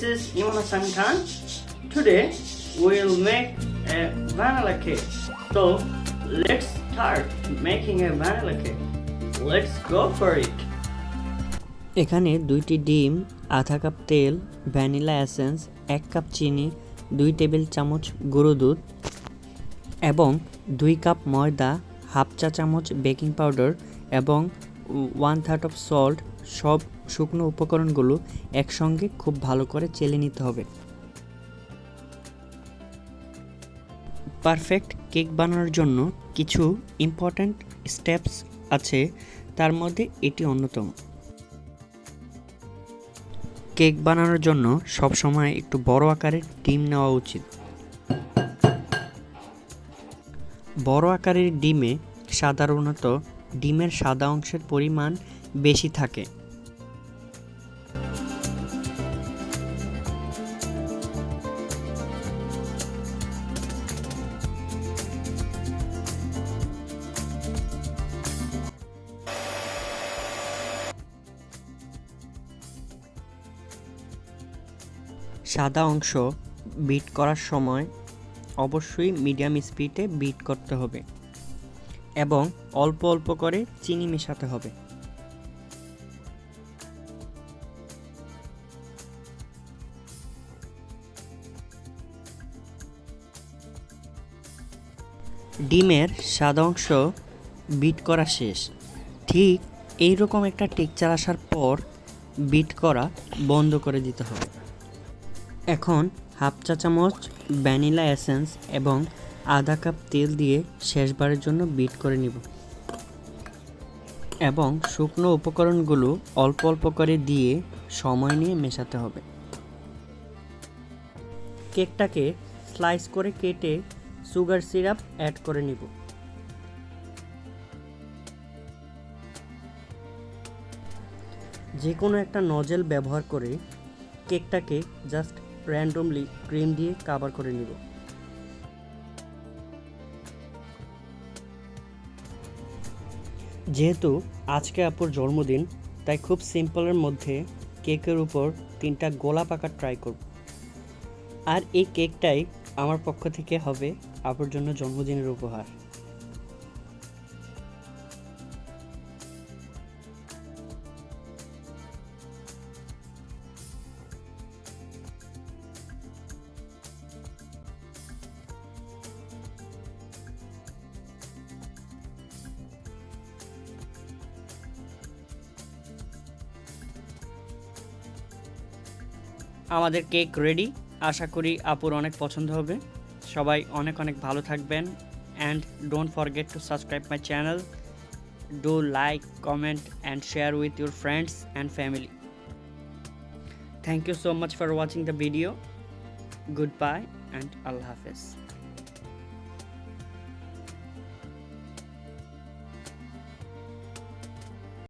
is Imam Hassan Khan. Today we'll make a vanilla cake. So let's start making a vanilla cake. Let's go for it. এখানে 2টি ডিম, আধা cup তেল, vanilla essence, 1 cup চিনি, 2 table চামচ গুঁড়ো দুধ এবং 2 কাপ ময়দা, হাফ চা চামচ বেকিং পাউডার এবং 1/3 অফ সল্ট সব শুকনো উপকরণগুলো একসঙ্গে খুব ভালো করে চেলে নিতে হবে। পারফেক্ট কেক বানানোর জন্য কিছু ইম্পর্ট্যান্ট স্টেপস আছে, তার মধ্যে এটি অন্যতম। কেক বানানোর জন্য সবসময় একটু বড় আকারের ডিম নেওয়া উচিত। বড় আকারের ডিমে সাধারণত ডিমের সাদা অংশের পরিমাণ বেশি থাকে। সাদা অংশ বিট করার সময় অবশ্যই মিডিয়াম স্পিডে বিট করতে হবে এবং অল্প অল্প করে চিনি মেশাতে হবে। ডিমের সাদা অংশ বিট করা শেষ। ঠিক এই রকম একটা টেক্সচার আসার পর বিট করা বন্ধ করে দিতে হবে। এখন হাফ চা চামচ ভ্যানিলা এসেন্স এবং আধা কাপ তেল দিয়ে শেষবারের জন্য বিট করে নিব এবং শুকনো উপকরণগুলো অল্প অল্প করে দিয়ে সময় নিয়ে মেশাতে হবে। কেকটাকে স্লাইস করে কেটে সুগার সিরাপ অ্যাড করে নিব। যে কোনো একটা নজেল ব্যবহার করে কেকটাকে জাস্ট র্যান্ডমলি ক্রিম দিয়ে কভার করে নিব। যেহেতু আজকে আপুর জন্মদিন, তাই খুব সিম্পলের মধ্যে কেকের উপর 3টা গোলাপ আঁকা ট্রাই করব। আর এই কেকটাই আমার পক্ষ থেকে হবে আপুর জন্য জন্মদিনের উপহার। আমাদের কেক রেডি। আশা করি আপুর অনেক পছন্দ হবে। সবাই অনেক অনেক ভালো থাকবেন and don't forget to subscribe my channel. Do like, comment and share with your friends and family. Thank you so much for watching the video. Goodbye and Allah Hafiz.